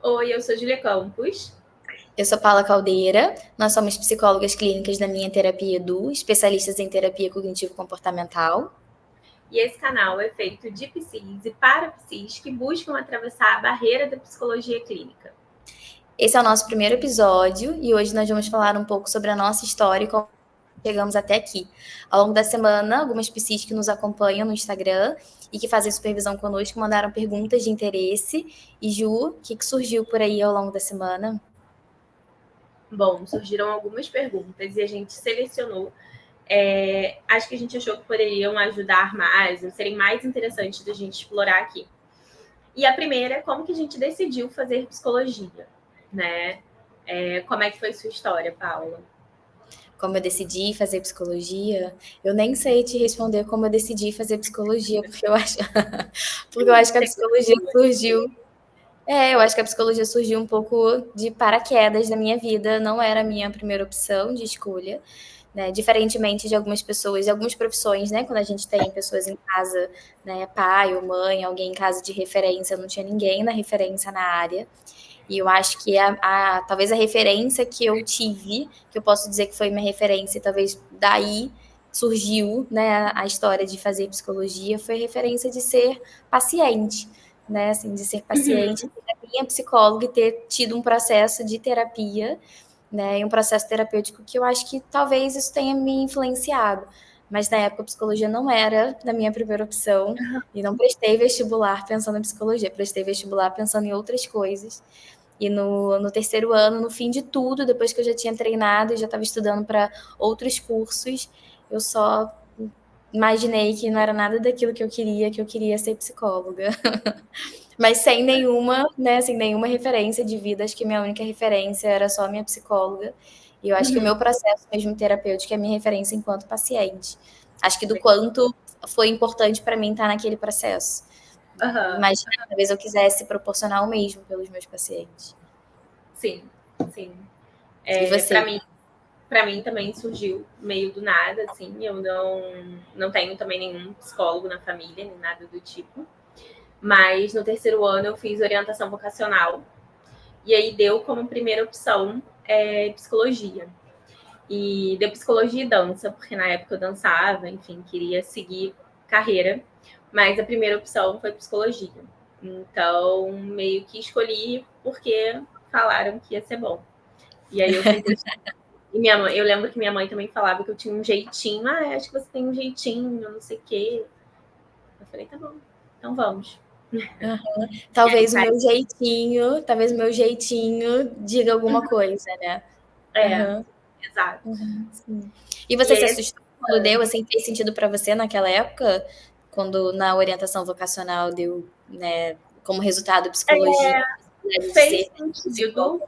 Oi, eu sou Julia Campos. Eu sou Paula Caldeira, nós somos psicólogas clínicas da Minha Terapia Edu, especialistas em terapia cognitivo-comportamental. E esse canal é feito de psis e para psis que buscam atravessar a barreira da psicologia clínica. Esse é o nosso primeiro episódio e hoje nós vamos falar um pouco sobre a nossa história e como chegamos até aqui. Ao longo da semana, algumas psis que nos acompanham no Instagram e que fazem supervisão conosco mandaram perguntas de interesse. E Ju, o que surgiu por aí ao longo da semana? Bom, surgiram algumas perguntas e a gente selecionou. Acho que a gente achou que poderiam ajudar mais, serem mais interessantes da gente explorar aqui. E a primeira é como que a gente decidiu fazer psicologia, né? Como é que foi sua história, Paula? Como eu decidi fazer psicologia, eu nem sei te responder como eu decidi fazer psicologia, porque eu acho, porque eu acho que a psicologia surgiu. Eu acho que a psicologia surgiu um pouco de paraquedas na minha vida, não era a minha primeira opção de escolha, né? Diferentemente de algumas pessoas, de algumas profissões, né? Quando a gente tem pessoas em casa, né? Pai ou mãe, alguém em casa de referência, não tinha ninguém na referência na área. E eu acho que talvez a referência que eu tive, que eu posso dizer que foi minha referência, e talvez daí surgiu, né, a história de fazer psicologia, foi a referência de ser paciente, né, assim, de ser paciente, ser a minha psicóloga e ter tido um processo de terapia, né, e um processo terapêutico que eu acho que talvez isso tenha me influenciado. Mas na época a psicologia não era a minha primeira opção e não prestei vestibular pensando em psicologia, prestei vestibular pensando em outras coisas. E no terceiro ano, no fim de tudo, depois que eu já tinha treinado e já estava estudando para outros cursos, eu só imaginei que não era nada daquilo que eu queria ser psicóloga. Mas sem nenhuma, né, sem nenhuma referência de vida, acho que minha única referência era só a minha psicóloga. E eu acho que o meu processo mesmo terapêutico é a minha referência enquanto paciente. Acho que do quanto foi importante para mim estar naquele processo. Imagina, talvez eu quisesse proporcionar o mesmo pelos meus pacientes. Sim, sim. E você? Para mim também surgiu meio do nada, assim. Eu não tenho também nenhum psicólogo na família, nem nada do tipo. Mas no terceiro ano eu fiz orientação vocacional. E aí deu como primeira opção psicologia. E deu psicologia e dança, porque na época eu dançava, enfim, queria seguir carreira. Mas a primeira opção foi psicologia. Então, meio que escolhi porque falaram que ia ser bom. E aí eu fui testar. E minha mãe, eu lembro que minha mãe também falava que eu tinha um jeitinho. Acho que você tem um jeitinho, não sei o quê. Eu falei, tá bom, então vamos. Uhum. E aí Talvez o meu jeitinho diga alguma coisa, né? Uhum, exato. sim. E E você se aí, assustou quando deu, assim, fez sentido para você naquela época? Quando na orientação vocacional deu, né, como resultado psicologia, de fez ser sentido psicóloga?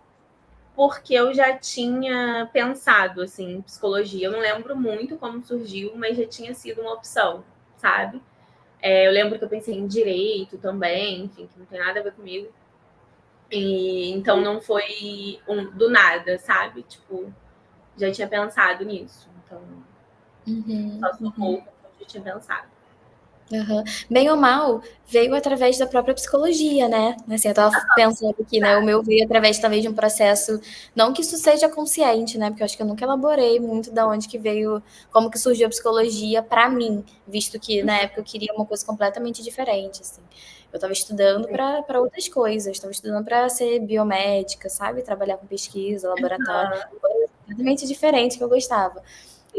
porque eu já tinha pensado assim, em psicologia. Eu não lembro muito como surgiu, mas já tinha sido uma opção, sabe? Eu lembro que eu pensei em direito também, enfim, que não tem nada a ver comigo. E então não foi do nada, sabe? Tipo, já tinha pensado nisso. Então, Uhum, só somou com o que eu já tinha pensado. uhum. Bem ou mal, veio através da própria psicologia, né? Assim, eu estava pensando aqui, né? O meu veio através talvez de um processo, não que isso seja consciente, né? Porque eu acho que eu nunca elaborei muito da onde que veio, como que surgiu a psicologia para mim, visto que na época eu queria uma coisa completamente diferente, assim. Eu estava estudando para outras coisas, estava estudando para ser biomédica, sabe? Trabalhar com pesquisa, laboratório, coisa completamente diferente que eu gostava.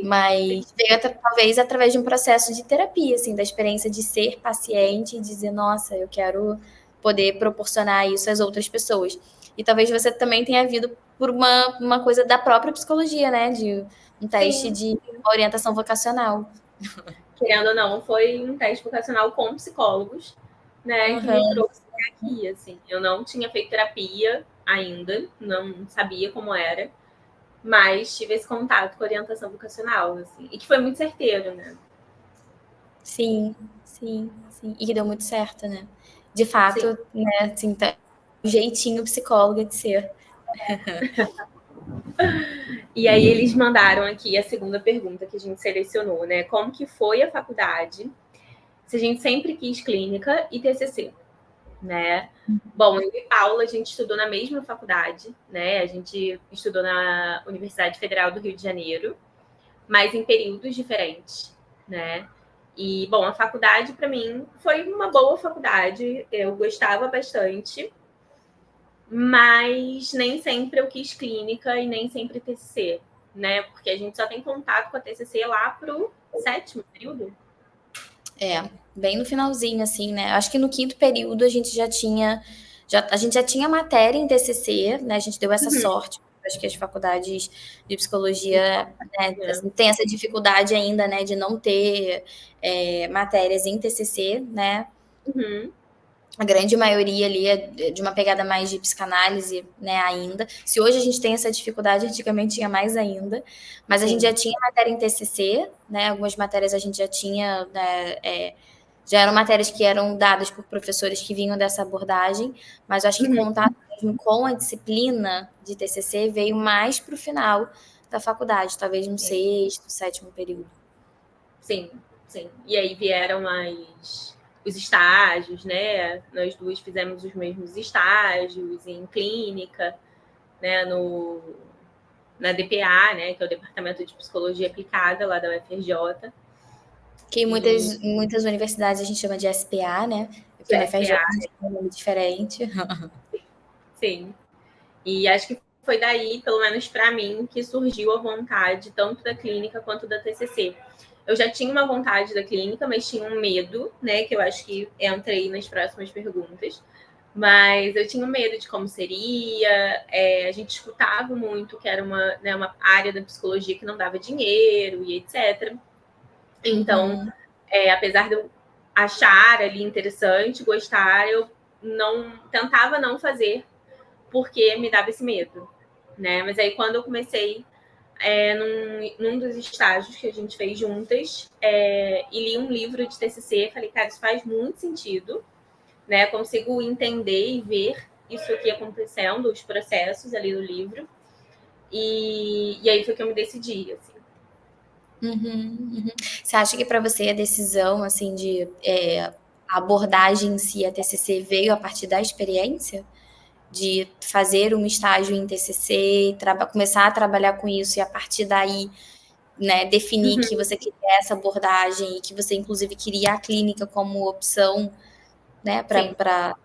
Mas veio talvez através de um processo de terapia, assim, da experiência de ser paciente e dizer, nossa, eu quero poder proporcionar isso às outras pessoas. E talvez você também tenha vindo por uma coisa da própria psicologia, né? De um teste Sim, de orientação vocacional. querendo ou não, foi um teste vocacional com psicólogos, né, que me Uhum. trouxe aqui, assim. Eu não tinha feito terapia ainda, não sabia como era, mas tive esse contato com orientação vocacional, assim, e que foi muito certeiro, né? Sim, sim, sim. E que deu muito certo, né? De Sim. fato, né, assim, tá, o jeitinho psicóloga de ser. E aí eles mandaram aqui a segunda pergunta que a gente selecionou, né? Como que foi a faculdade? Se a gente sempre quis clínica e TCC. né? Bom, eu e Paula, a gente estudou na mesma faculdade, né? A gente estudou na Universidade Federal do Rio de Janeiro, mas em períodos diferentes, né? E, bom, a faculdade, para mim, foi uma boa faculdade, eu gostava bastante, mas nem sempre eu quis clínica e nem sempre TCC, né? Porque a gente só tem contato com a TCC lá pro 7º período. Bem no finalzinho, assim, né? Acho que no 5º período a gente já tinha. A gente já tinha matéria em TCC, né? A gente deu essa sorte. Acho que as faculdades de psicologia, né, assim, tem essa dificuldade ainda, né, de não ter matérias em TCC, né? Uhum. A grande maioria ali é de uma pegada mais de psicanálise, né, ainda. Se hoje a gente tem essa dificuldade, antigamente tinha mais ainda. Mas a gente já tinha matéria em TCC, né? Algumas matérias a gente já tinha, né, já eram matérias que eram dadas por professores que vinham dessa abordagem, mas eu acho que contato mesmo com a disciplina de TCC veio mais para o final da faculdade, talvez no 6º, 7º período. Sim, sim. E aí vieram os estágios, né? Nós duas fizemos os mesmos estágios em clínica, né? Na DPA, né? Que é o Departamento de Psicologia Aplicada lá da UFRJ. Que em muitas universidades a gente chama de SPA, né? Aqui na UFRJ a gente tem um nome diferente. Sim. E acho que foi daí, pelo menos para mim, que surgiu a vontade tanto da clínica quanto da TCC. Eu já tinha uma vontade da clínica, mas tinha um medo, né? Que eu acho que entrei nas próximas perguntas. Mas eu tinha medo de como seria. A gente escutava muito que era uma área da psicologia que não dava dinheiro e etc. Então, apesar de eu achar ali interessante, gostar, eu tentava não fazer porque me dava esse medo, né? Mas aí quando eu comecei num dos estágios que a gente fez juntas e li um livro de TCC, falei, cara, isso faz muito sentido, né? Consigo entender e ver isso aqui acontecendo, os processos ali no livro. E aí foi que eu me decidi, assim. Você acha que para você a decisão, assim, de a abordagem em si, a TCC, veio a partir da experiência? De fazer um estágio em TCC, começar a trabalhar com isso e a partir daí, né, definir que você queria essa abordagem e que você, inclusive, queria a clínica como opção, né, para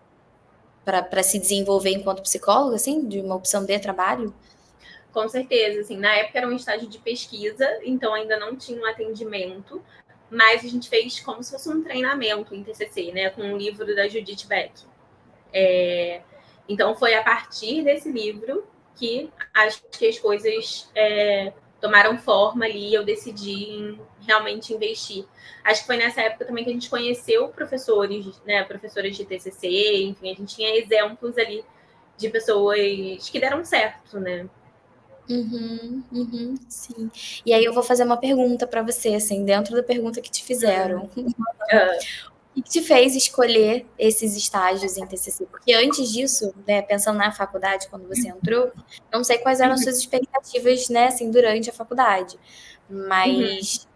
se desenvolver enquanto psicóloga, assim, de uma opção de trabalho? Com certeza, assim, na época era um estágio de pesquisa, então ainda não tinha um atendimento, mas a gente fez como se fosse um treinamento em TCC, né, com um livro da Judith Beck. Então foi a partir desse livro que acho que as coisas tomaram forma ali e eu decidi em realmente investir. Acho que foi nessa época também que a gente conheceu professores, né, professoras de TCC, enfim, a gente tinha exemplos ali de pessoas que deram certo, né? Sim. E aí eu vou fazer uma pergunta para você, assim, dentro da pergunta que te fizeram. O que te fez escolher esses estágios em TCC? Porque antes disso, né, pensando na faculdade, quando você entrou, não sei quais eram as suas expectativas, né, assim, durante a faculdade. Mas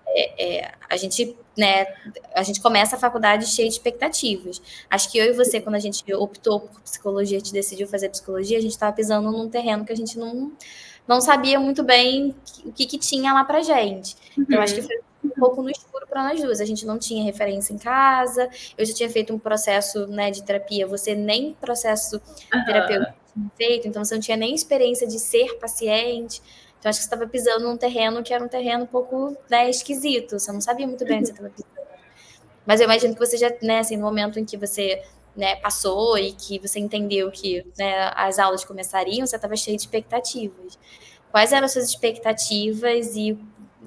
a gente, né, a gente começa a faculdade cheia de expectativas. Acho que eu e você, quando a gente optou por psicologia, a gente decidiu fazer psicologia, a gente estava pisando num terreno que a gente não sabia muito bem o que tinha lá pra gente. Então, acho que foi um pouco no escuro para nós duas. A gente não tinha referência em casa, eu já tinha feito um processo, né, de terapia, você nem processo terapêutico tinha feito, então você não tinha nem experiência de ser paciente. Então, acho que você estava pisando num terreno que era um terreno um pouco, né, esquisito. Você não sabia muito bem onde você estava pisando. Mas eu imagino que você já, né, assim, no momento em que você, né, passou e que você entendeu que, né, as aulas começariam, você estava cheio de expectativas. Quais eram as suas expectativas e,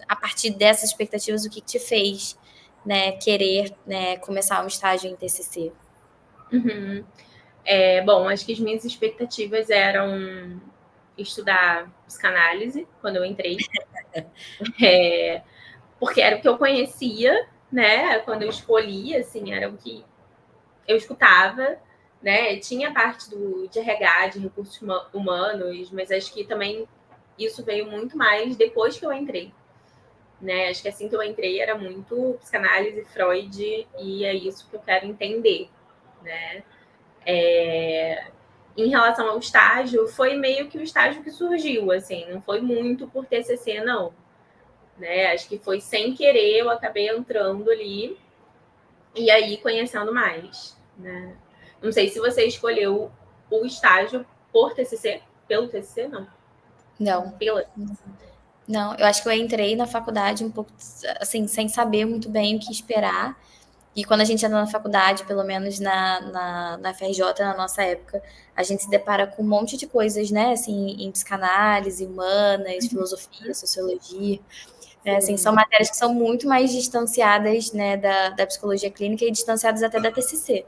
a partir dessas expectativas, o que te fez, né, querer, né, começar um estágio em TCC? Bom, acho que as minhas expectativas eram estudar psicanálise quando eu entrei, porque era o que eu conhecia, né? Quando eu escolhi, assim, era o que eu escutava, né? Tinha a parte de RH, de recursos humanos, mas acho que também isso veio muito mais depois que eu entrei, né? Acho que assim que eu entrei era muito psicanálise, Freud, e é isso que eu quero entender, né? Em relação ao estágio, foi meio que o estágio que surgiu, assim, não foi muito por TCC, não. Né? Acho que foi sem querer, eu acabei entrando ali e aí conhecendo mais. Né? Não sei se você escolheu o estágio por TCC, pelo TCC, não. Não. Pela. Não, eu acho que eu entrei na faculdade um pouco, assim, sem saber muito bem o que esperar. E quando a gente entra na faculdade, pelo menos na FRJ, na nossa época, a gente se depara com um monte de coisas, né? Assim, em psicanálise, humanas, filosofia, sociologia. Né? Assim, são matérias que são muito mais distanciadas, né, da psicologia clínica e distanciadas até da TCC.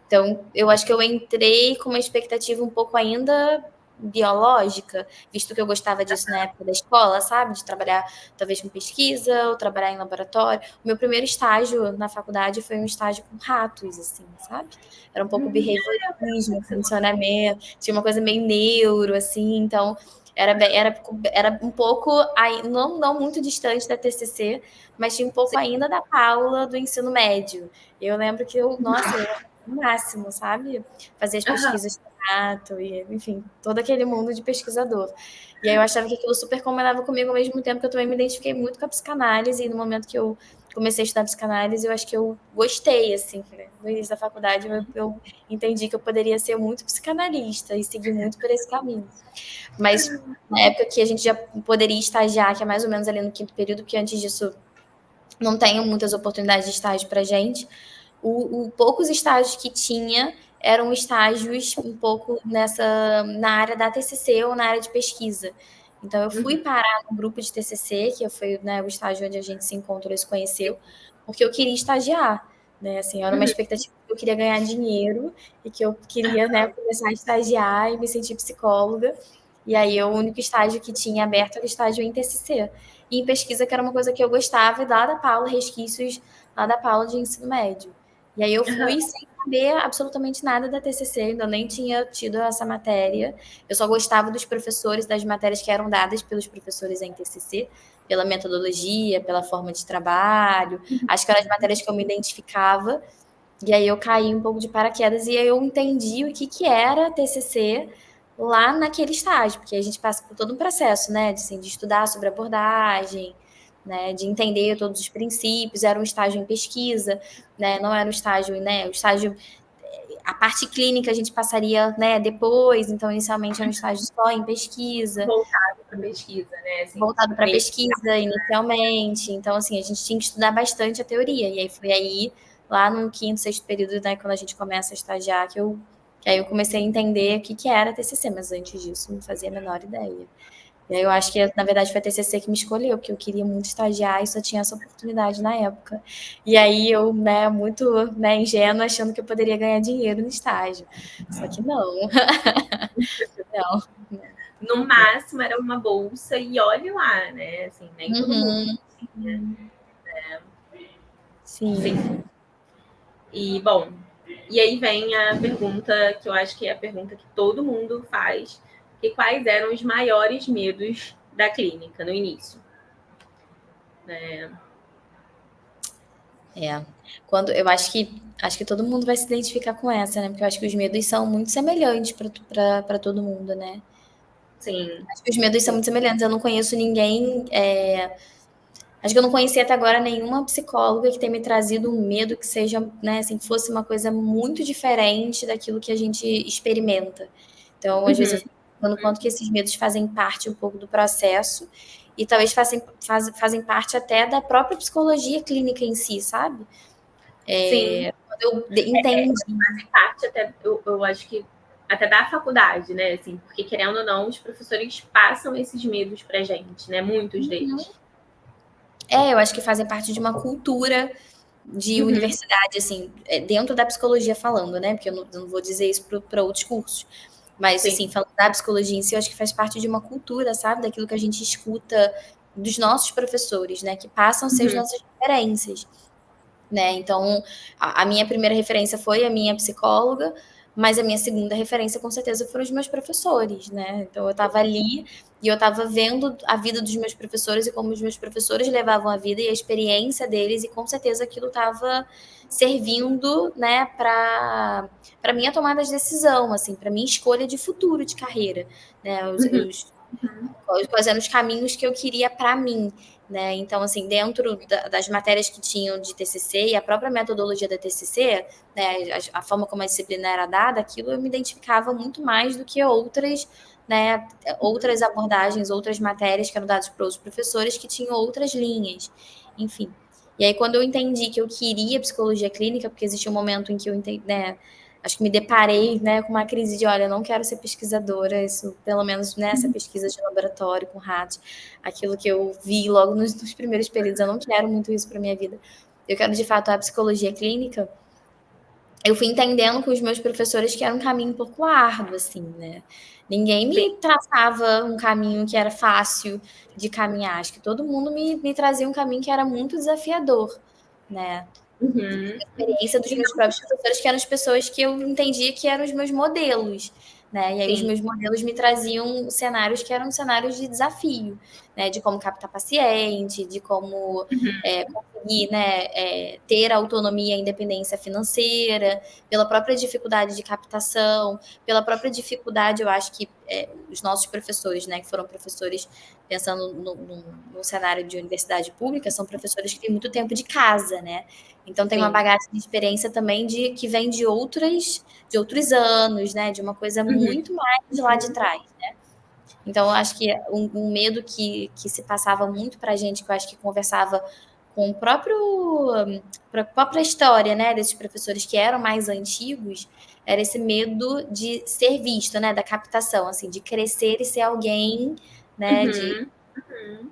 Então, eu acho que eu entrei com uma expectativa um pouco ainda biológica, visto que eu gostava disso na época da escola, sabe? De trabalhar talvez com pesquisa ou trabalhar em laboratório. O meu primeiro estágio na faculdade foi um estágio com ratos, assim, sabe? Era um pouco behaviorismo, funcionamento, tinha uma coisa meio neuro, assim, então era um pouco, não muito distante da TCC, mas tinha um pouco ainda da Paula do ensino médio. Eu lembro que nossa, eu o máximo, sabe? Fazer as pesquisas de rato, e, enfim, todo aquele mundo de pesquisador. E aí eu achava que aquilo super combinava comigo ao mesmo tempo que eu também me identifiquei muito com a psicanálise, e no momento que eu comecei a estudar psicanálise, eu acho que eu gostei, assim, né? No início da faculdade eu entendi que eu poderia ser muito psicanalista e seguir muito por esse caminho. Mas na época que a gente já poderia estagiar, que é mais ou menos ali no quinto período, porque antes disso não tenho muitas oportunidades de estágio pra gente, poucos estágios que tinha eram estágios um pouco na área da TCC ou na área de pesquisa. Então, eu fui parar no grupo de TCC, que foi, né, o estágio onde a gente se encontrou e se conheceu, porque eu queria estagiar. Né? Assim, era uma expectativa que eu queria ganhar dinheiro e que eu queria, né, começar a estagiar e me sentir psicóloga. E aí, o único estágio que tinha aberto era o estágio em TCC. E em pesquisa, que era uma coisa que eu gostava, e lá da Paula, resquícios lá da Paula de ensino médio. E aí eu fui sem saber absolutamente nada da TCC, ainda nem tinha tido essa matéria. Eu só gostava dos professores, das matérias que eram dadas pelos professores em TCC, pela metodologia, pela forma de trabalho. Acho que eram as matérias que eu me identificava. E aí eu caí um pouco de paraquedas e aí eu entendi o que era TCC lá naquele estágio, porque a gente passa por todo um processo, né, de estudar sobre abordagem, né, de entender todos os princípios. Era um estágio em pesquisa, né, não era um estágio, né, o estágio, a parte clínica a gente passaria, né, depois, então inicialmente era um estágio só em pesquisa. Voltado para pesquisa, né? Assim, voltado para pesquisa inicialmente, então assim, a gente tinha que estudar bastante a teoria, e aí foi aí, lá no quinto, sexto período, né, quando a gente começa a estagiar, que aí eu comecei a entender o que era TCC, mas antes disso não fazia a menor ideia. E aí eu acho que, na verdade, foi a TCC que me escolheu, porque eu queria muito estagiar e só tinha essa oportunidade na época. E aí eu, né, muito, né, ingênua, achando que eu poderia ganhar dinheiro no estágio. Só que não. Não. No máximo era uma bolsa e olhe lá, né? Assim, nem todo mundo tinha. Né? Sim. E, bom, e aí vem a pergunta que eu acho que é a pergunta que todo mundo faz, que quais eram os maiores medos da clínica no início? Quando eu acho que todo mundo vai se identificar com essa, né? Porque eu acho que os medos são muito semelhantes para todo mundo, né? Sim. Acho que os medos são muito semelhantes. Eu não conheço ninguém. Acho que eu não conheci até agora nenhuma psicóloga que tenha me trazido um medo que seja, né, assim, que fosse uma coisa muito diferente daquilo que a gente experimenta. Então, às vezes eu fico pensando quanto que esses medos fazem parte um pouco do processo e talvez fazem parte até da própria psicologia clínica em si, sabe? Sim. Quando eu entendi. Fazem parte até, eu acho que até da faculdade, né? Assim, porque querendo ou não, os professores passam esses medos pra gente, né? Muitos deles. Eu acho que fazem parte de uma cultura de universidade, assim, dentro da psicologia falando, né? Porque eu não vou dizer isso para outros cursos. Mas, Sim. assim, falando da psicologia em si, eu acho que faz parte de uma cultura, sabe? Daquilo que a gente escuta dos nossos professores, né? Que passam a ser as nossas referências. né? Então, a minha primeira referência foi a minha psicóloga, mas a minha segunda referência, com certeza, foram os meus professores, né? Então, eu estava ali e eu estava vendo a vida dos meus professores e como os meus professores levavam a vida e a experiência deles, e com certeza aquilo estava servindo, né, para minha tomada de decisão, assim, para minha escolha de futuro de carreira, né? Quais eram os caminhos que eu queria para mim, né? Então, assim, dentro das matérias que tinham de TCC e a própria metodologia da TCC, né, a forma como a disciplina era dada, aquilo eu me identificava muito mais do que outras, né, outras abordagens, outras matérias que eram dadas para outros professores que tinham outras linhas, enfim. E aí, quando eu entendi que eu queria psicologia clínica, porque existia um momento em que eu entendi, né, acho que me deparei, né, com uma crise de, olha, eu não quero ser pesquisadora, isso, pelo menos nessa pesquisa de laboratório com ratos, aquilo que eu vi logo nos primeiros períodos, eu não quero muito isso para minha vida. Eu quero, de fato, a psicologia clínica. Eu fui entendendo com os meus professores que era um caminho um pouco árduo, assim, né? Ninguém Sim. me traçava um caminho que era fácil de caminhar. Acho que todo mundo me trazia um caminho que era muito desafiador, né? Uhum. Experiência dos meus próprios professores, que eram as pessoas que eu entendia que eram os meus modelos, né? E aí os Sim. meus modelos me traziam cenários que eram cenários de desafio, né? De como captar paciente, de como conseguir, né, ter autonomia e independência financeira, pela própria dificuldade de captação, pela própria dificuldade, eu acho que os nossos professores, né, que foram professores pensando no cenário de universidade pública, são professores que têm muito tempo de casa, né? Então tem uma Sim. bagagem de experiência também que vem de outros anos, né? De uma coisa muito mais de lá de trás, né? Então eu acho que um medo que se passava muito para a gente, que eu acho que conversava com o a própria história, né, desses professores que eram mais antigos, era esse medo de ser visto, né, da captação, assim, de crescer e ser alguém, né, Uhum. Uhum.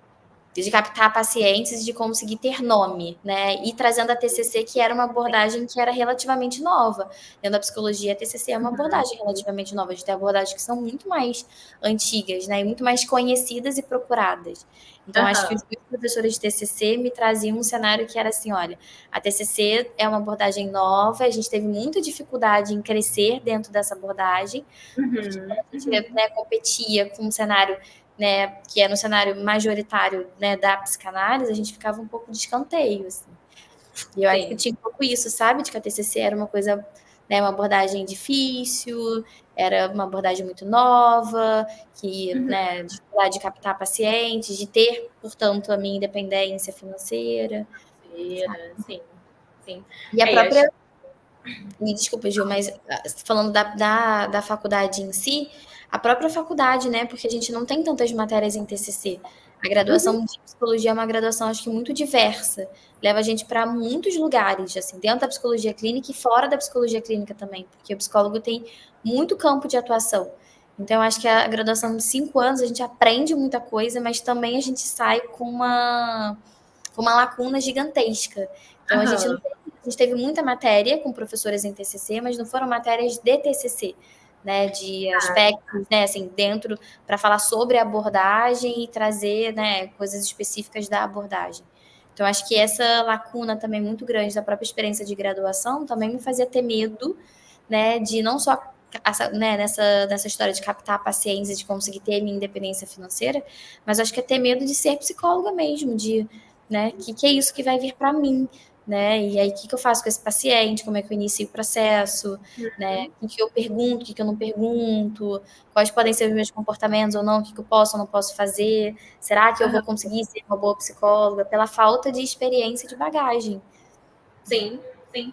de captar pacientes e de conseguir ter nome, né? E trazendo a TCC, que era uma abordagem que era relativamente nova. Dentro da psicologia, a TCC é uma abordagem relativamente nova. A gente tem abordagens que são muito mais antigas, né? E muito mais conhecidas e procuradas. Então, acho que os Aham. meus professores de TCC me traziam um cenário que era assim, olha, a TCC é uma abordagem nova, a gente teve muita dificuldade em crescer dentro dessa abordagem, porque quando Uhum. a gente, né, competia com um cenário, né, que era um cenário majoritário, né, da psicanálise, a gente ficava um pouco de escanteio, assim. E eu acho que Sim. tinha um pouco isso, sabe? De que a TCC era uma coisa, né, uma abordagem difícil, era uma abordagem muito nova, que, Uhum. né, dificuldade de captar pacientes, de ter, portanto, a minha independência financeira, Feira, sabe? sim. Sim. E a Acho. própria, me desculpa, Gil, mas falando da faculdade em si, a própria faculdade, né? Porque a gente não tem tantas matérias em TCC. A Uhum. graduação de psicologia é uma graduação, acho que muito diversa. Leva a gente para muitos lugares, assim, dentro da psicologia clínica e fora da psicologia clínica também, porque o psicólogo tem muito campo de atuação. Então, eu acho que a graduação de 5 anos a gente aprende muita coisa, mas também a gente sai com uma lacuna gigantesca. Então, Aham. a gente teve muita matéria com professores em TCC, mas não foram matérias de TCC, né, de Ah, aspectos, né, assim, dentro para falar sobre a abordagem e trazer, né, coisas específicas da abordagem. Então, acho que essa lacuna também muito grande da própria experiência de graduação também me fazia ter medo, né, de não só né, nessa história de captar pacientes e de conseguir ter minha independência financeira, mas acho que é ter medo de ser psicóloga mesmo, de, né, que é isso que vai vir para mim, né? E aí, o que, que eu faço com esse paciente? Como é que eu inicio o processo? Né? O que eu pergunto, o que eu não pergunto? Quais podem ser os meus comportamentos ou não? O que eu posso ou não posso fazer? Será que eu vou aham. conseguir ser uma boa psicóloga? Pela falta de experiência e de bagagem. Sim, sim.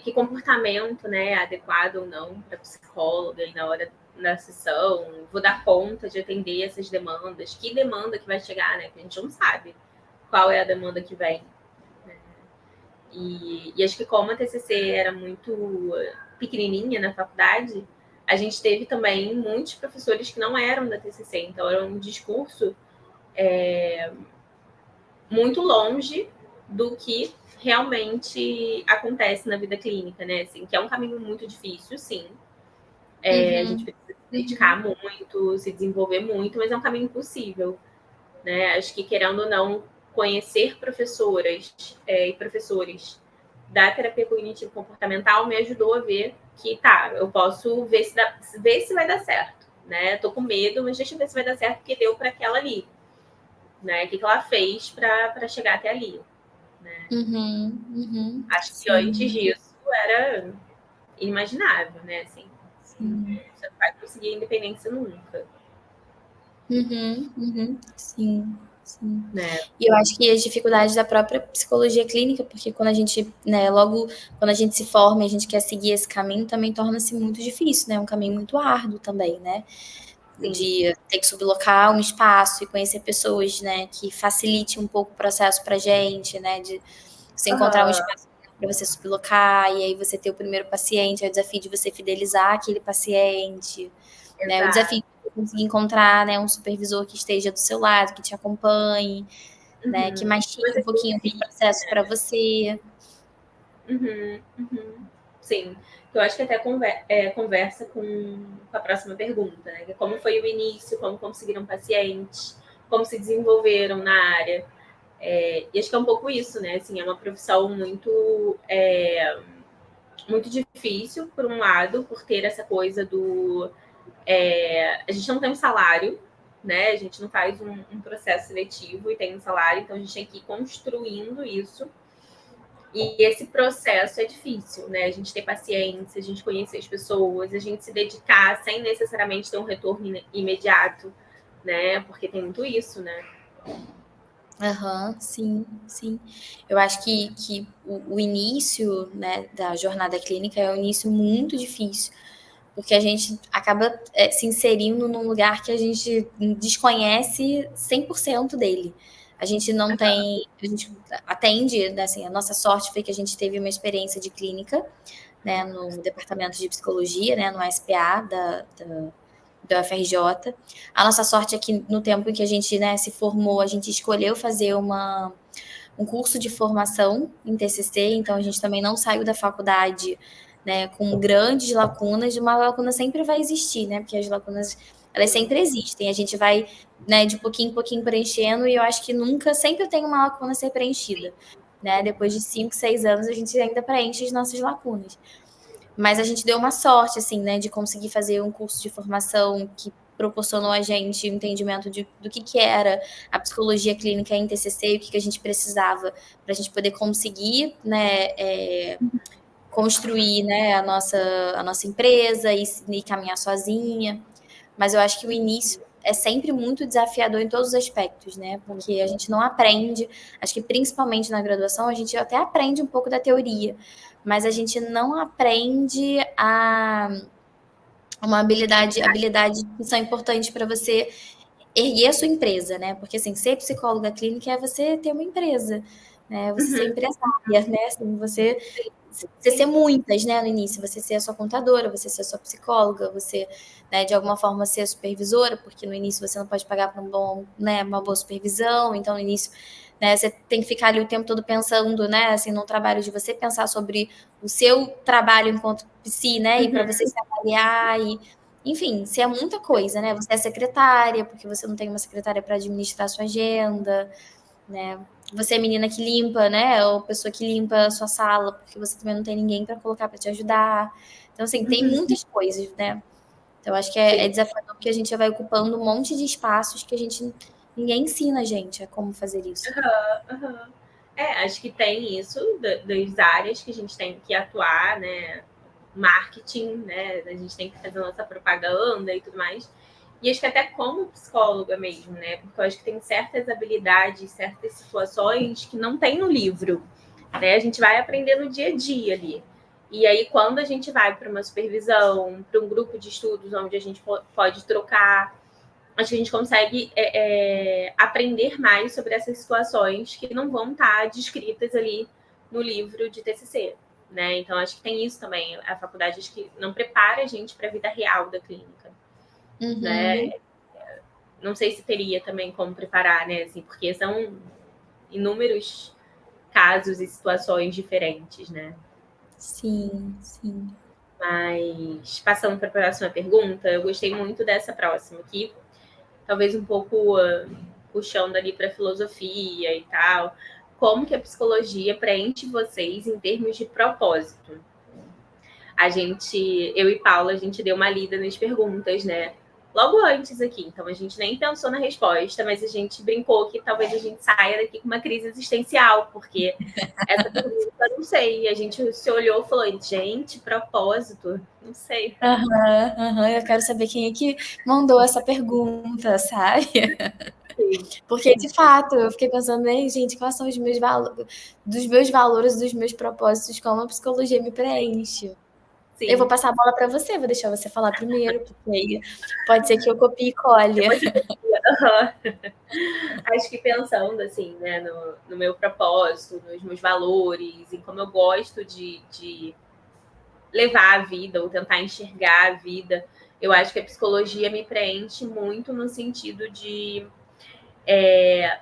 Que comportamento, né, adequado ou não para psicóloga e na hora da sessão, vou dar conta de atender essas demandas, que demanda que vai chegar, né, que a gente não sabe qual é a demanda que vem, né? E acho que como a TCC era muito pequenininha na faculdade, a gente teve também muitos professores que não eram da TCC, então era um discurso muito longe do que realmente acontece na vida clínica, né? Assim, que é um caminho muito difícil, sim. A gente Uhum. precisa se dedicar muito, se desenvolver muito, mas é um caminho possível, né? Acho que, querendo ou não, conhecer professoras e professores da terapia cognitivo-comportamental me ajudou a ver que, tá, eu posso ver se vai dar certo, né? Tô com medo, mas deixa eu ver se vai dar certo, porque deu para aquela ali, né? O que ela fez para chegar até ali, né? Acho que antes disso era inimaginável, né? Assim, você não vai conseguir independência nunca. Sim. Né? E eu acho que as dificuldades da própria psicologia clínica, porque quando a gente, né, logo quando a gente se forma e a gente quer seguir esse caminho, também torna-se muito difícil, né? Um caminho muito árduo também, né? Sim. De ter que sublocar um espaço e conhecer pessoas, né, que facilite um pouco o processo pra gente, né? De você encontrar um espaço para você sublocar, e aí você ter o primeiro paciente, é o desafio de você fidelizar aquele paciente, né? O desafio de conseguir encontrar, né, um supervisor que esteja do seu lado, que te acompanhe, né, que mastigue um pouquinho aquele processo para você. Sim. Eu acho que até conversa com a próxima pergunta, né? Como foi o início, como conseguiram pacientes, como se desenvolveram na área. E acho que é um pouco isso, né? Assim, é uma profissão muito difícil, por um lado, por ter essa coisa do... a gente não tem um salário, né? A gente não faz um processo seletivo e tem um salário, então a gente tem que ir construindo isso. E esse processo é difícil, né? A gente ter paciência, a gente conhecer as pessoas, a gente se dedicar sem necessariamente ter um retorno imediato, né? Porque tem muito isso, né? Sim. Eu acho que o início, né, da jornada clínica é um início muito difícil, porque a gente acaba se inserindo num lugar que a gente desconhece 100% dele. A gente não tem, a gente atende, né, assim, a nossa sorte foi que a gente teve uma experiência de clínica, né, no departamento de psicologia, né, no SPA da UFRJ. A nossa sorte é que no tempo em que a gente, né, se formou, a gente escolheu fazer um curso de formação em TCC, então a gente também não saiu da faculdade, né, com grandes lacunas. Uma lacuna sempre vai existir, né, porque as lacunas, elas sempre existem, a gente vai, né, de pouquinho em pouquinho preenchendo, e eu acho que nunca, sempre tem uma lacuna a ser preenchida, né, depois de 5, 6 anos a gente ainda preenche as nossas lacunas. Mas a gente deu uma sorte, assim, né, de conseguir fazer um curso de formação que proporcionou a gente o entendimento do que era a psicologia clínica em TCC e o que a gente precisava para a gente poder conseguir, né, construir, né, a nossa empresa e caminhar sozinha. Mas eu acho que o início é sempre muito desafiador em todos os aspectos, né? Porque a gente não aprende, acho que principalmente na graduação, a gente até aprende um pouco da teoria, mas a gente não aprende habilidades que são importantes para você erguer a sua empresa, né? Porque assim, ser psicóloga clínica é você ter uma empresa, né? Você ser empresária, né? Assim, você ser muitas, né, no início, você ser a sua contadora, você ser a sua psicóloga, você, né, de alguma forma ser a supervisora, porque no início você não pode pagar para uma boa supervisão, então no início, né, você tem que ficar ali o tempo todo pensando, né, assim, no trabalho de você, pensar sobre o seu trabalho enquanto psi, né, e para você se avaliar e enfim, se é muita coisa, né? Você é secretária, porque você não tem uma secretária para administrar a sua agenda, né? Você é menina que limpa, né? Ou pessoa que limpa a sua sala, porque você também não tem ninguém para colocar para te ajudar. Então, assim, tem muitas coisas, né? Então, acho que é desafiador porque a gente vai ocupando um monte de espaços que ninguém ensina a gente a como fazer isso. Acho que tem isso das áreas que a gente tem que atuar, né? Marketing, né? A gente tem que fazer nossa propaganda e tudo mais. E acho que até como psicóloga mesmo, né? Porque eu acho que tem certas habilidades, certas situações que não tem no livro, né? A gente vai aprender no dia a dia ali. E aí, quando a gente vai para uma supervisão, para um grupo de estudos onde a gente pode trocar, acho que a gente consegue aprender mais sobre essas situações que não vão estar descritas ali no livro de TCC, né? Então, acho que tem isso também. A faculdade acho que não prepara a gente para a vida real da clínica, né? Não sei se teria também como preparar, né? Assim, porque são inúmeros casos e situações diferentes, né? Sim. Mas, passando para a próxima pergunta, eu gostei muito dessa próxima aqui, talvez um pouco puxando ali para filosofia e tal. como que a psicologia preenche vocês em termos de propósito. Eu e Paula, a gente deu uma lida nas perguntas, né? Logo antes aqui, então a gente nem pensou na resposta, mas a gente brincou que talvez a gente saia daqui com uma crise existencial, porque essa pergunta eu não sei. A gente se olhou e falou, gente, propósito, não sei. Eu quero saber quem é que mandou essa pergunta, sabe? Sim. Porque, de fato, eu fiquei pensando, né, gente, quais são os meus dos meus valores, dos meus propósitos, como a psicologia me preenche. Sim. Eu vou passar a bola para você, vou deixar você falar primeiro, porque aí pode ser que eu copie e colhe. Acho que pensando assim, né, no meu propósito, nos meus valores, em como eu gosto de levar a vida ou tentar enxergar a vida, eu acho que a psicologia me preenche muito no sentido de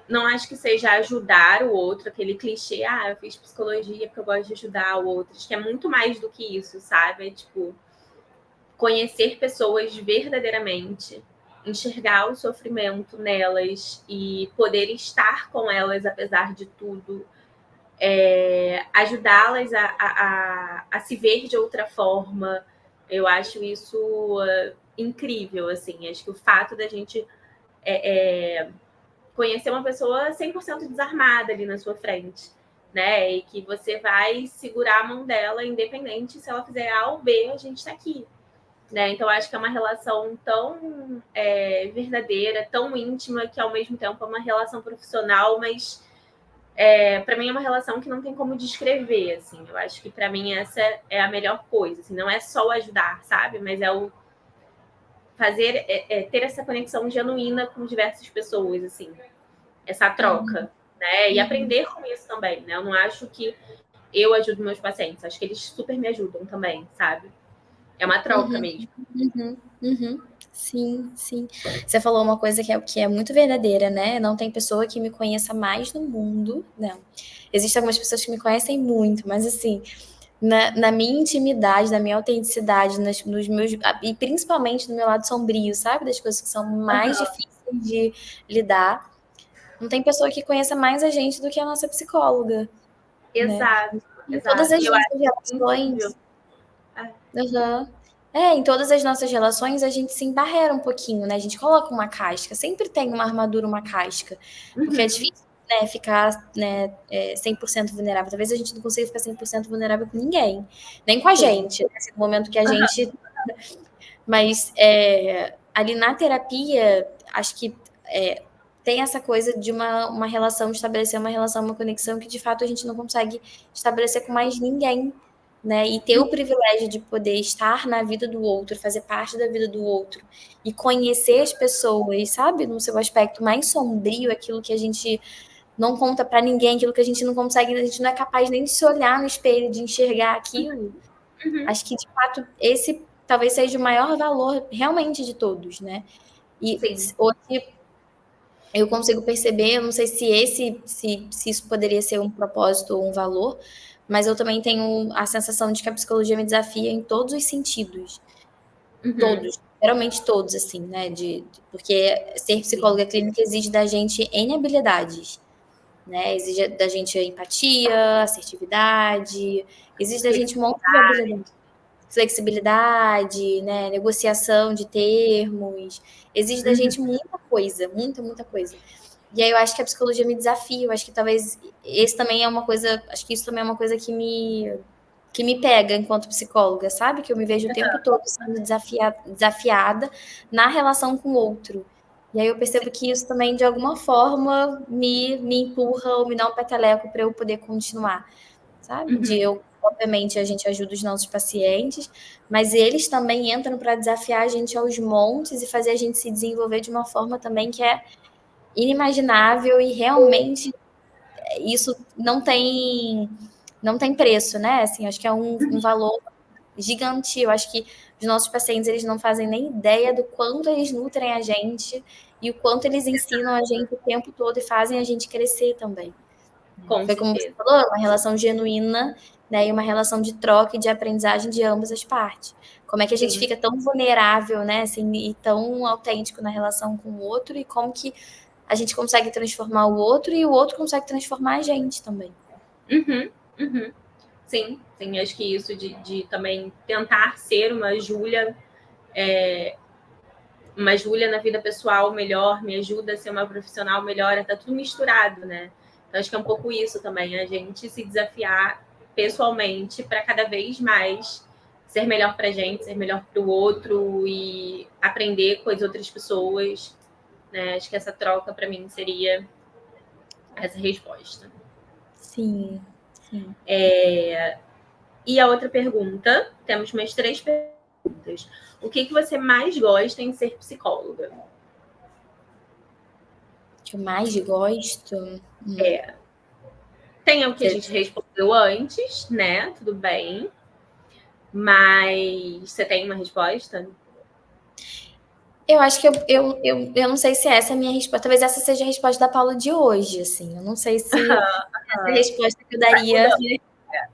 não acho que seja ajudar o outro, aquele clichê, eu fiz psicologia porque eu gosto de ajudar o outro. Acho que é muito mais do que isso, sabe? É tipo conhecer pessoas verdadeiramente, enxergar o sofrimento nelas e poder estar com elas apesar de tudo, ajudá-las a se ver de outra forma. Eu acho isso incrível, assim. Acho que o fato da gente conhecer uma pessoa 100% desarmada ali na sua frente, né? E que você vai segurar a mão dela, independente se ela fizer A ou B, a gente está aqui. Né? Então, acho que é uma relação tão verdadeira, tão íntima, que ao mesmo tempo é uma relação profissional, mas para mim é uma relação que não tem como descrever. Assim. Eu acho que para mim essa é a melhor coisa. Assim. Não é só o ajudar, sabe? Mas é o fazer, ter essa conexão genuína com diversas pessoas, assim, essa troca, né? E aprender com isso também, né? Eu não acho que eu ajudo meus pacientes, acho que eles super me ajudam também, sabe? É uma troca mesmo. Sim, sim. Você falou uma coisa que é muito verdadeira, né? Não tem pessoa que me conheça mais no mundo, não. Existem algumas pessoas que me conhecem muito, mas assim, na minha intimidade, na minha autenticidade, nos meus, e principalmente no meu lado sombrio, sabe? Das coisas que são mais difíceis de lidar. Não tem pessoa que conheça mais a gente do que a nossa psicóloga. Exato, Né? Em exato. todas as Eu nossas acho relações. Em todas as nossas relações a gente se embarrera um pouquinho, né? A gente coloca uma casca, sempre tem uma armadura, uma casca, porque é difícil, né, ficar, né, 100% vulnerável. Talvez a gente não consiga ficar 100% vulnerável com ninguém, nem com a gente, nesse momento que a gente... Mas ali na terapia, acho que tem essa coisa de uma relação, de estabelecer uma relação, uma conexão que de fato a gente não consegue estabelecer com mais ninguém, né? E ter o privilégio de poder estar na vida do outro, fazer parte da vida do outro e conhecer as pessoas, sabe? No seu aspecto mais sombrio, aquilo que a gente não conta para ninguém, aquilo que a gente não consegue, a gente não é capaz nem de se olhar no espelho, de enxergar aquilo. Acho que de fato esse talvez seja o maior valor realmente de todos, né? E hoje eu consigo perceber, eu não sei se isso poderia ser um propósito ou um valor, mas eu também tenho a sensação de que a psicologia me desafia em todos os sentidos. Todos, geralmente todos, assim, né? Porque ser psicóloga clínica exige da gente N habilidades, né? Exige da gente empatia, assertividade, exige da gente um monte de habilidades. Flexibilidade, né? Negociação de termos, exige da gente muita coisa, muita coisa. E aí eu acho que a psicologia me desafia, eu acho que talvez esse também é uma coisa, acho que isso também é uma coisa que me pega enquanto psicóloga, sabe? Que eu me vejo o tempo todo sendo desafiada na relação com o outro. E aí eu percebo que isso também, de alguma forma, me empurra ou me dá um peteleco para eu poder continuar, sabe? Obviamente, a gente ajuda os nossos pacientes, mas eles também entram para desafiar a gente aos montes e fazer a gente se desenvolver de uma forma também que é inimaginável e realmente isso não tem preço, né? Assim, acho que é um valor gigante. Eu acho que os nossos pacientes, eles não fazem nem ideia do quanto eles nutrem a gente e o quanto eles ensinam a gente o tempo todo e fazem a gente crescer também. Foi como você falou, uma relação genuína, né, e uma relação de troca e de aprendizagem de ambas as partes. Como é que a gente fica tão vulnerável, né, assim, e tão autêntico na relação com o outro, e como que a gente consegue transformar o outro e o outro consegue transformar a gente também. Sim, acho que isso de também tentar ser uma Júlia na vida pessoal melhor, me ajuda a ser uma profissional melhor, tá tudo misturado, né? Então acho que é um pouco isso também, a gente se desafiar pessoalmente para cada vez mais ser melhor pra gente, ser melhor pro outro e aprender com as outras pessoas, né? Acho que essa troca para mim seria essa resposta. Sim. E a outra pergunta, temos mais 3 perguntas. O que você mais gosta em ser psicóloga? O que eu mais gosto? Tem o que a gente respondeu antes, né? Tudo bem. Mas você tem uma resposta? Eu acho que eu não sei se essa é a minha resposta. Talvez essa seja a resposta da Paula de hoje, assim. Eu não sei se essa é a resposta que eu daria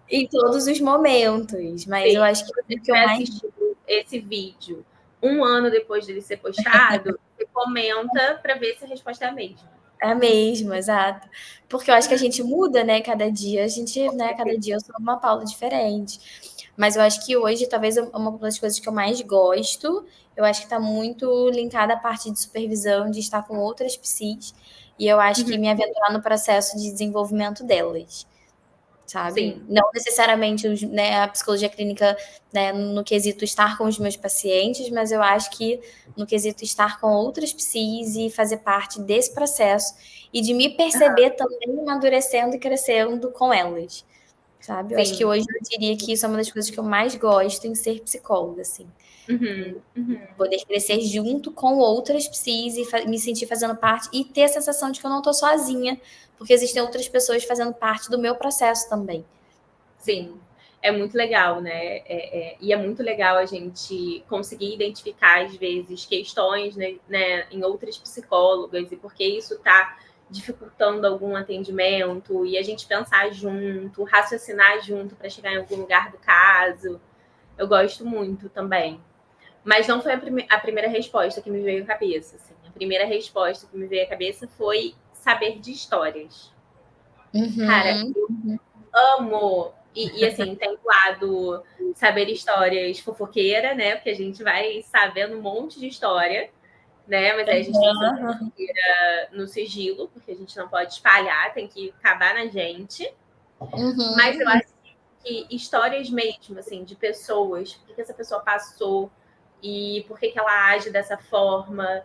em todos os momentos. Mas Sim, eu acho que se você o que eu tiver mais. assistido esse vídeo 1 ano depois dele ser postado, você comenta para ver se a resposta é a mesma. É a mesma, exato. Porque eu acho que a gente muda, né, cada dia. A gente, né, cada dia eu sou uma Paula diferente. Mas eu acho que hoje, talvez, uma das coisas que eu mais gosto, eu acho que está muito linkada à parte de supervisão, de estar com outras psis, e eu acho que me aventurar no processo de desenvolvimento delas, sabe? Sim. Não necessariamente né, a psicologia clínica, né, no quesito estar com os meus pacientes, mas eu acho que no quesito estar com outras psis e fazer parte desse processo e de me perceber também amadurecendo e crescendo com elas, sabe? Eu acho que Sim. hoje eu diria que isso é uma das coisas que eu mais gosto em ser psicóloga, assim. Poder crescer junto com outras psis e me sentir fazendo parte e ter a sensação de que eu não estou sozinha, porque existem outras pessoas fazendo parte do meu processo também. Sim, é muito legal, né? E é muito legal a gente conseguir identificar, às vezes, questões, né, em outras psicólogas e porque isso está dificultando algum atendimento e a gente pensar junto, raciocinar junto para chegar em algum lugar do caso. Eu gosto muito também. Mas não foi a primeira resposta que me veio à cabeça. Assim. A primeira resposta que me veio à cabeça foi saber de histórias. Cara, eu amo. E assim, tem o lado saber histórias fofoqueira, né? Porque a gente vai sabendo um monte de história, né? Mas aí a gente tem que ser fofoqueira no sigilo, porque a gente não pode espalhar, tem que acabar na gente. Mas eu acho que histórias mesmo, assim, de pessoas, por que essa pessoa passou e por que ela age dessa forma,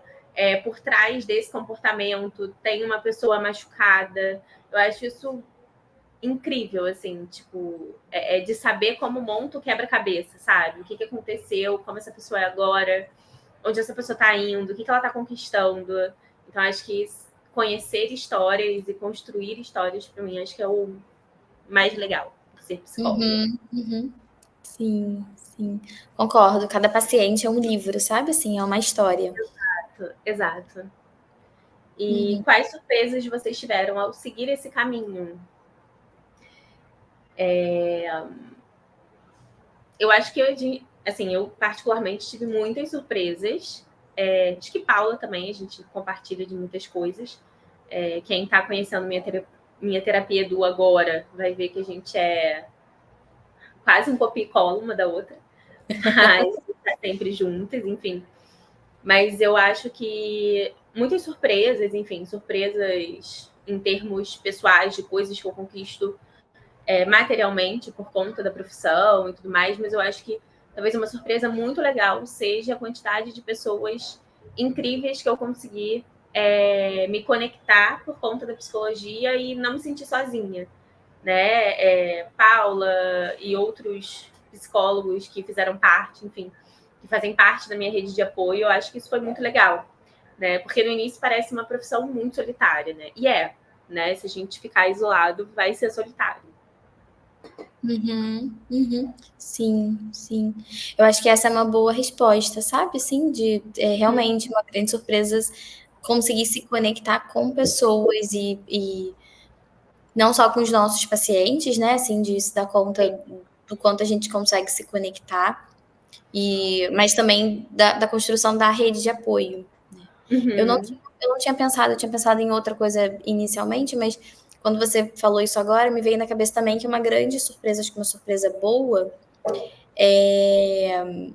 por trás desse comportamento tem uma pessoa machucada. Eu acho isso incrível, assim, tipo, de saber como monta o quebra-cabeça, sabe? O que aconteceu, como essa pessoa é agora, onde essa pessoa tá indo, o que ela tá conquistando. Então, acho que conhecer histórias e construir histórias, para mim, acho que é o mais legal de ser psicóloga. Sim, sim. Concordo. Cada paciente é um livro, sabe? Assim, é uma história. Exato. E quais surpresas vocês tiveram ao seguir esse caminho? Eu acho que eu particularmente tive muitas surpresas. Acho que Paula também, a gente compartilha de muitas coisas. Quem está conhecendo minha terapia do agora vai ver que a gente é quase um copia e cola uma da outra, mas está sempre juntas, enfim. Mas eu acho que muitas surpresas, enfim, surpresas em termos pessoais, de coisas que eu conquisto materialmente por conta da profissão e tudo mais, mas eu acho que talvez uma surpresa muito legal seja a quantidade de pessoas incríveis que eu consegui me conectar por conta da psicologia e não me sentir sozinha, né? Paula e outros psicólogos que fizeram parte, enfim, que fazem parte da minha rede de apoio, eu acho que isso foi muito legal, né? Porque no início parece uma profissão muito solitária, né? E né? Se a gente ficar isolado, vai ser solitário. Sim, sim. Eu acho que essa é uma boa resposta, sabe? Sim, de realmente uma grande surpresa conseguir se conectar com pessoas e não só com os nossos pacientes, né? Assim, de se dar conta do quanto a gente consegue se conectar, mas também da construção da rede de apoio. Eu não tinha eu não tinha pensado, eu tinha pensado em outra coisa inicialmente, mas quando você falou isso agora, me veio na cabeça também que uma grande surpresa, acho que uma surpresa boa, é,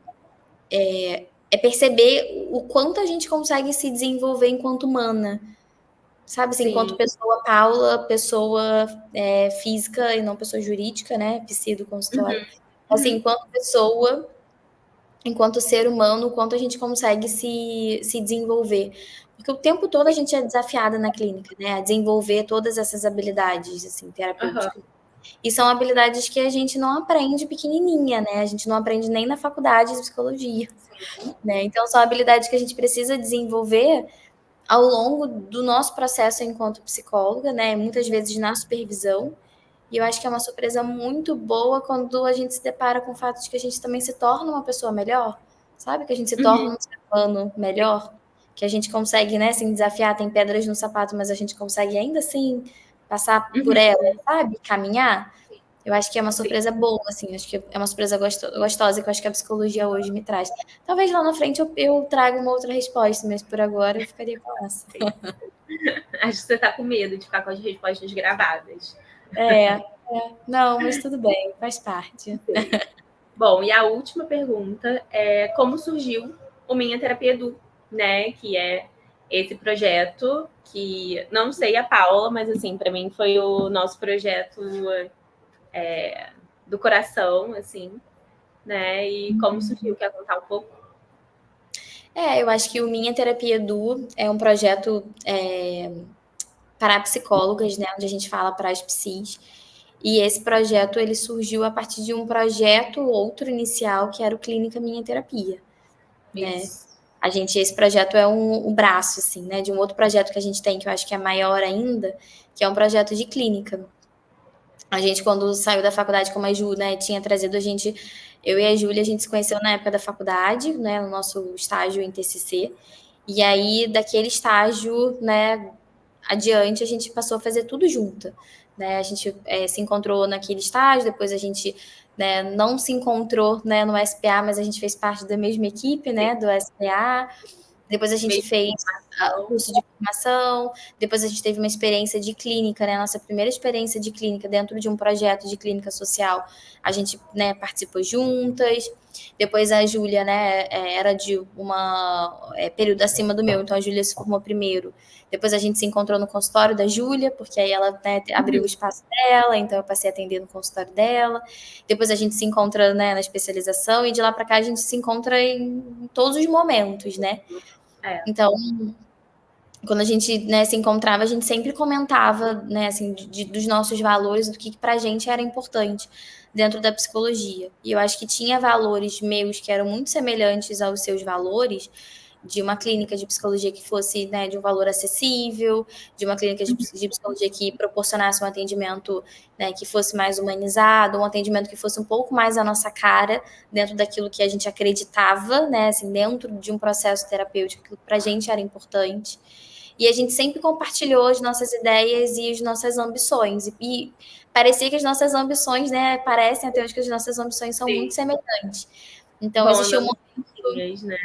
é perceber o quanto a gente consegue se desenvolver enquanto humana. Sabe, assim, enquanto Sim. pessoa Paula, pessoa física e não pessoa jurídica, né? Psido consultório. Assim, Uhum. enquanto pessoa, enquanto ser humano, o quanto a gente consegue se desenvolver. Porque o tempo todo a gente é desafiada na clínica, né? A desenvolver todas essas habilidades, assim, Aham. terapêuticas. E são habilidades que a gente não aprende pequenininha, né? A gente não aprende nem na faculdade de psicologia, Sim. né? Então, são habilidades que a gente precisa desenvolver ao longo do nosso processo enquanto psicóloga, né? Muitas vezes na supervisão. E eu acho que é uma surpresa muito boa quando a gente se depara com o fato de que a gente também se torna uma pessoa melhor, sabe? Que a gente se Uhum. torna um ser humano melhor, que a gente consegue, né, se desafiar, tem pedras no sapato, mas a gente consegue ainda assim passar por Uhum. ela, sabe? Caminhar. Eu acho que é uma Sim. surpresa boa, assim, acho que é uma surpresa gostosa que eu acho que a psicologia hoje me traz. Talvez lá na frente eu traga uma outra resposta, mas por agora eu ficaria com essa. Sim. Acho que você tá com medo de ficar com as respostas gravadas. É, não, mas tudo bem, faz parte. Sim. Bom, e a última pergunta é como surgiu o Minha Terapia Edu, né? Que é esse projeto que não sei a Paula, mas assim, para mim foi o nosso projeto do coração, assim, né? E como surgiu, quer contar um pouco? Eu acho que o Minha Terapia Edu é um projeto para psicólogas, né, onde a gente fala para as psis. E esse projeto ele surgiu a partir de um projeto outro inicial que era o Clínica Minha Terapia, né? Isso. Esse projeto é um braço, assim, né, de um outro projeto que a gente tem, que eu acho que é maior ainda, que é um projeto de clínica. A gente, quando saiu da faculdade, como a Ju, né, tinha trazido a gente, eu e a Júlia, a gente se conheceu na época da faculdade, né, no nosso estágio em TCC. E aí, daquele estágio, né, adiante, a gente passou a fazer tudo junto, né? A gente se encontrou naquele estágio, depois a gente, né, não se encontrou, né, no SPA, mas a gente fez parte da mesma equipe, né, do SPA. Depois a gente Mesmo fez o curso de formação, depois a gente teve uma experiência de clínica, né? Nossa primeira experiência de clínica dentro de um projeto de clínica social, a gente, né, participou juntas. Depois a Júlia, né, era de uma período acima do meu, então a Júlia se formou primeiro. Depois a gente se encontrou no consultório da Júlia, porque aí ela, né, abriu o espaço dela, então eu passei a atender no consultório dela. Depois a gente se encontra, né, na especialização e de lá para cá a gente se encontra em todos os momentos, né? é. Então, quando a gente, né, se encontrava, a gente sempre comentava, né, assim, dos nossos valores, do que pra gente era importante dentro da psicologia. E eu acho que tinha valores meus que eram muito semelhantes aos seus valores, de uma clínica de psicologia que fosse, né, de um valor acessível, de uma clínica de psicologia que proporcionasse um atendimento, né, que fosse mais humanizado, um atendimento que fosse um pouco mais a nossa cara, dentro daquilo que a gente acreditava, né, assim, dentro de um processo terapêutico que pra gente era importante. E a gente sempre compartilhou as nossas ideias e as nossas ambições. E parecia que as nossas ambições, né, parecem até hoje que as nossas ambições são muito Sim. semelhantes. Então, Vão existiu um andando juntinhas, né?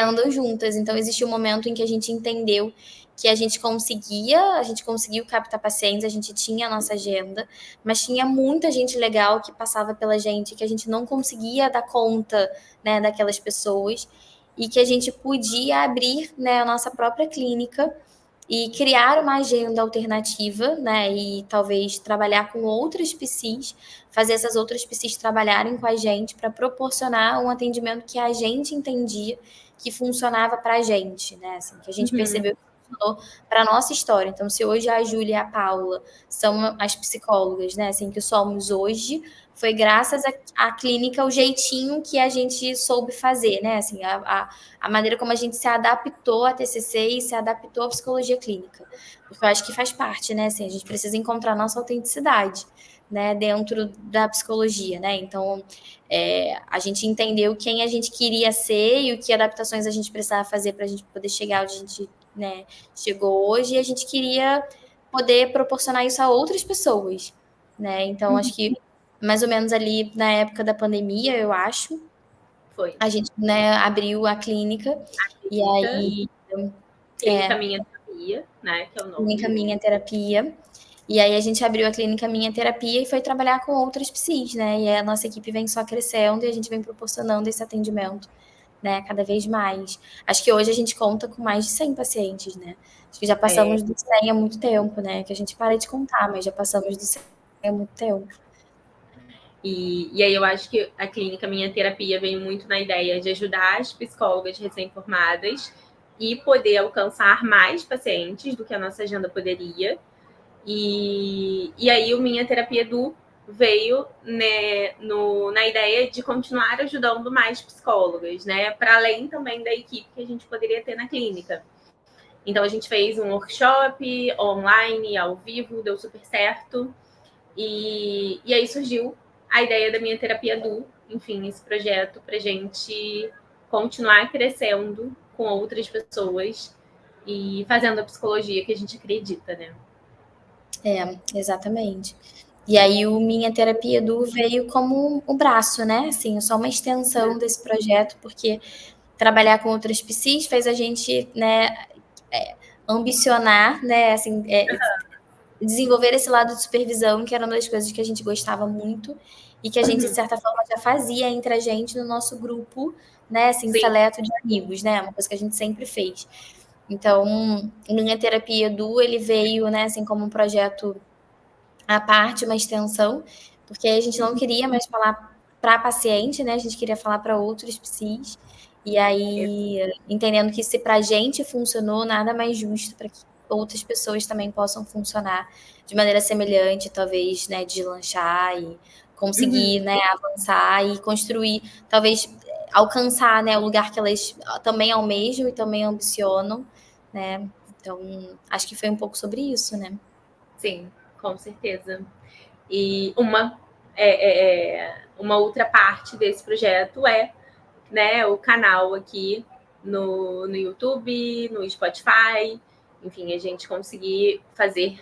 andam juntas. Então, existiu um momento em que a gente entendeu que a gente conseguiu captar pacientes, a gente tinha a nossa agenda, mas tinha muita gente legal que passava pela gente, que a gente não conseguia dar conta, né, daquelas pessoas, e que a gente podia abrir, né, a nossa própria clínica e criar uma agenda alternativa, né, e talvez trabalhar com outras psis, fazer essas outras psis trabalharem com a gente para proporcionar um atendimento que a gente entendia que funcionava para a gente, né, assim, que a gente Uhum. percebeu que funcionou para a nossa história. Então, se hoje a Júlia e a Paula são as psicólogas, né, assim, que somos hoje, foi graças à clínica, o jeitinho que a gente soube fazer, né, assim, a maneira como a gente se adaptou à TCC e se adaptou à psicologia clínica. Porque eu acho que faz parte, né? Assim, a gente precisa encontrar a nossa autenticidade, né? Dentro da psicologia, né? Então, a gente entendeu quem a gente queria ser e o que adaptações a gente precisava fazer para a gente poder chegar onde a gente, né, chegou hoje. E a gente queria poder proporcionar isso a outras pessoas, né? Então, acho que mais ou menos ali na época da pandemia, eu acho, Foi. a gente, né, abriu a clínica e Clínica. aí Clínica Minha Terapia, né? Que é o nome. Clínica Minha Terapia. E aí a gente abriu a Clínica Minha Terapia e foi trabalhar com outras psis, né? E a nossa equipe vem só crescendo e a gente vem proporcionando esse atendimento, né? Cada vez mais. Acho que hoje a gente conta com mais de 100 pacientes, né? Acho que já passamos do 100 há muito tempo, né? Que a gente para de contar, mas já passamos do 100 há muito tempo. E aí eu acho que a Clínica Minha Terapia veio muito na ideia de ajudar as psicólogas recém-formadas e poder alcançar mais pacientes do que a nossa agenda poderia. E aí o Minha Terapia Edu veio, né, na ideia de continuar ajudando mais psicólogas, né? Para além também da equipe que a gente poderia ter na clínica. Então a gente fez um workshop online, ao vivo, deu super certo. E aí surgiu a ideia da Minha Terapia Edu, enfim, esse projeto para a gente continuar crescendo com outras pessoas e fazendo a psicologia que a gente acredita, né? Exatamente. E aí o Minha Terapia Edu veio como um braço, né? Assim, só uma extensão desse projeto, porque trabalhar com outras psis fez a gente, né, ambicionar, né, assim, desenvolver esse lado de supervisão, que era uma das coisas que a gente gostava muito e que a gente, de certa forma, já fazia entre a gente no nosso grupo, né, assim, seleto de amigos, né, uma coisa que a gente sempre fez. Então, o Minha Terapia Edu, ele veio, né, assim, como um projeto à parte, uma extensão, porque a gente não queria mais falar para paciente, né, a gente queria falar para outros psis, e aí, entendendo que se para a gente funcionou, nada mais justo para que outras pessoas também possam funcionar de maneira semelhante, talvez, né, deslanchar e conseguir, né, avançar e construir, talvez alcançar, né, o lugar que elas também almejam e também ambicionam, né? Então, acho que foi um pouco sobre isso, né? Sim, com certeza. E uma outra parte desse projeto é, né, o canal aqui no YouTube, no Spotify, enfim, a gente conseguir fazer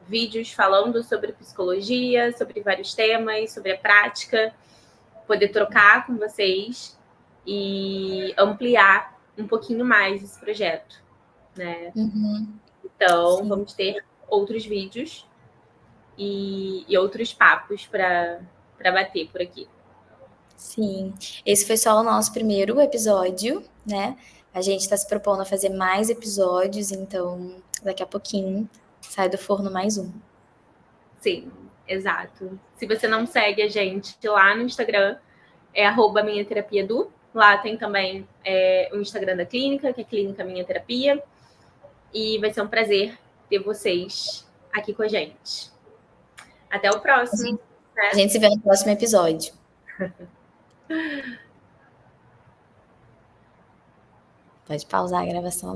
vídeos falando sobre psicologia, sobre vários temas, sobre a prática, poder trocar com vocês e ampliar um pouquinho mais esse projeto, né? Então, Sim. vamos ter outros vídeos e outros papos para bater por aqui. Sim, esse foi só o nosso primeiro episódio, né? A gente está se propondo a fazer mais episódios, então daqui a pouquinho sai do forno mais um. Sim, exato. Se você não segue a gente lá no Instagram, é @minhaterapiaedu. Lá tem também o Instagram da clínica, que é Clínica Minha Terapia. E vai ser um prazer ter vocês aqui com a gente. Até o próximo. A gente se vê no próximo episódio. Pode pausar a gravação.